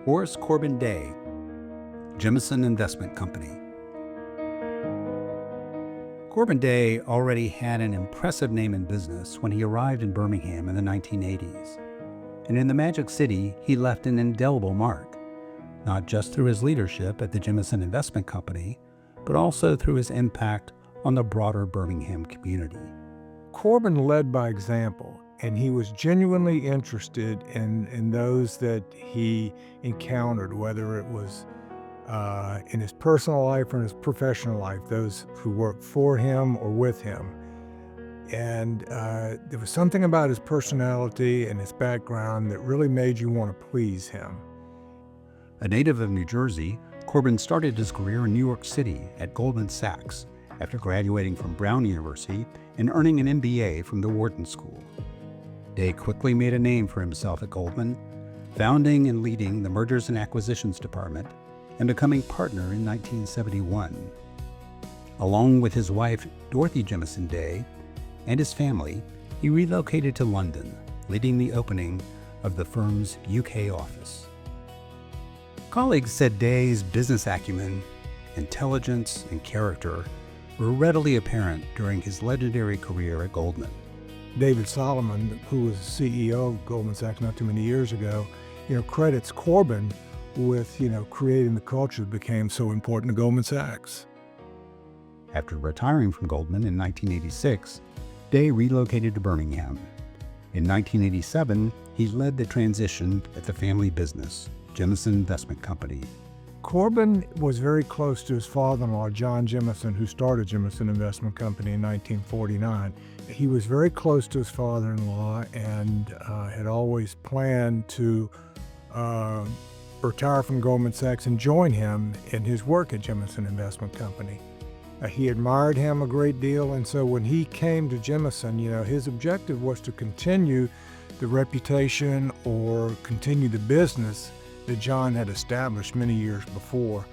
Horace Corbin Day, Jemison Investment Company. Corbin Day already had an impressive name in business when he arrived in Birmingham in the 1980s. And in the Magic City, he left an indelible mark, not just through his leadership at the Jemison Investment Company, but also through his impact on the broader Birmingham community. Corbin led by example, and he was genuinely interested in those that he encountered, whether it was in his personal life or in his professional life, those who worked for him or with him. And there was something about his personality and his background that really made you want to please him. A native of New Jersey, Corbin started his career in New York City at Goldman Sachs after graduating from Brown University and earning an MBA from the Wharton School. Day quickly made a name for himself at Goldman, founding and leading the Mergers and Acquisitions Department and becoming partner in 1971. Along with his wife, Dorothy Jemison Day, and his family, he relocated to London, leading the opening of the firm's UK office. Colleagues said Day's business acumen, intelligence, and character were readily apparent during his legendary career at Goldman. David Solomon, who was CEO of Goldman Sachs not too many years ago, credits Corbin with, creating the culture that became so important to Goldman Sachs. After retiring from Goldman in 1986, Day relocated to Birmingham. In 1987, he led the transition at the family business, Jemison Investment Company. Corbin was very close to his father-in-law, John Jemison, who started Jemison Investment Company in 1949. He was very close to his father-in-law and had always planned to retire from Goldman Sachs and join him in his work at Jemison Investment Company. He admired him a great deal, and so when he came to Jemison, his objective was to continue the reputation or continue the business that John had established many years before.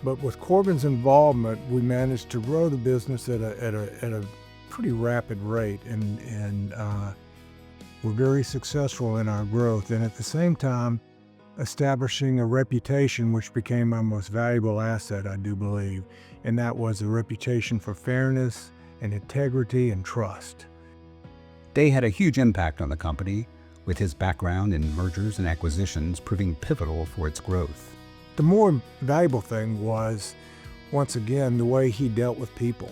But with Corbin's involvement, we managed to grow the business at a pretty rapid rate, and we're very successful in our growth, and at the same time establishing a reputation which became our most valuable asset, I do believe, and that was a reputation for fairness and integrity and trust. Day had a huge impact on the company, with his background in mergers and acquisitions proving pivotal for its growth. The more valuable thing was, once again, the way he dealt with people.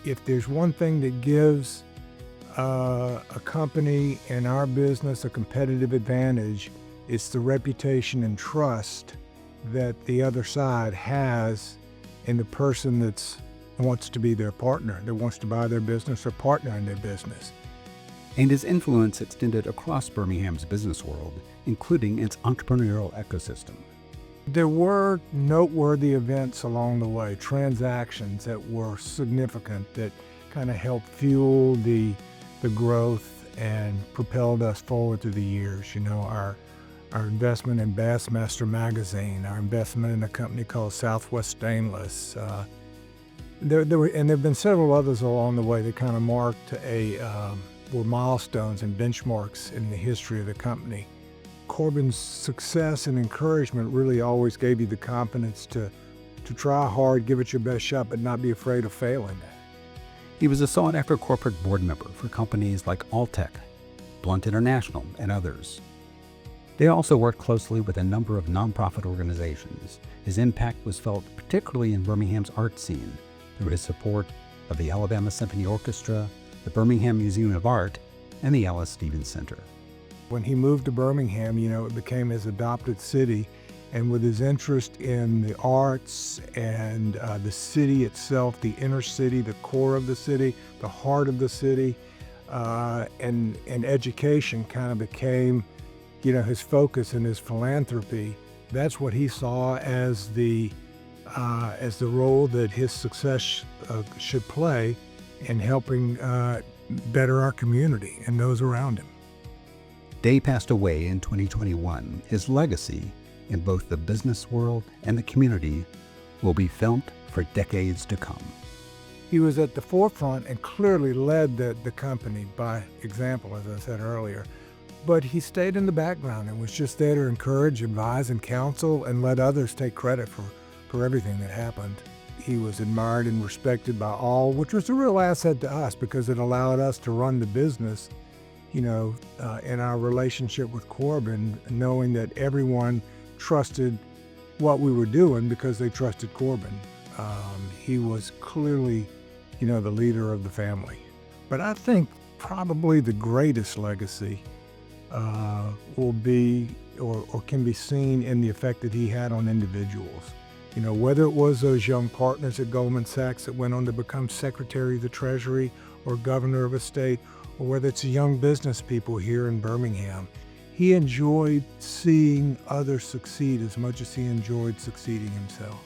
If there's one thing that gives a company in our business a competitive advantage, it's the reputation and trust that the other side has in the person that wants to be their partner, that wants to buy their business or partner in their business. And his influence extended across Birmingham's business world, including its entrepreneurial ecosystem. There were noteworthy events along the way, transactions that were significant that kind of helped fuel the growth and propelled us forward through the years. Our investment in Bassmaster magazine, our investment in a company called Southwest Stainless. There have been several others along the way that kind of marked were milestones and benchmarks in the history of the company. Corbin's success and encouragement really always gave you the confidence to try hard, give it your best shot, but not be afraid of failing. He was a sought-after corporate board member for companies like Alltech, Blunt International, and others. They also worked closely with a number of nonprofit organizations. His impact was felt particularly in Birmingham's art scene through his support of the Alabama Symphony Orchestra, the Birmingham Museum of Art, and the Alice Stevens Center. When he moved to Birmingham, it became his adopted city, and with his interest in the arts and the city itself, the inner city, the core of the city, the heart of the city, and education kind of became, his focus and his philanthropy. That's what he saw as the role that his success should play in helping better our community and those around him. Day passed away in 2021. His legacy in both the business world and the community will be felt for decades to come. He was at the forefront and clearly led the company by example, as I said earlier. but he stayed in the background and was just there to encourage, advise, and counsel, and let others take credit for everything that happened. He was admired and respected by all, which was a real asset to us because it allowed us to run the business, in our relationship with Corbin, knowing that everyone trusted what we were doing because they trusted Corbin. He was clearly, the leader of the family. But I think probably the greatest legacy will be or can be seen in the effect that he had on individuals. Whether it was those young partners at Goldman Sachs that went on to become Secretary of the Treasury or Governor of a state, or whether it's young business people here in Birmingham, he enjoyed seeing others succeed as much as he enjoyed succeeding himself.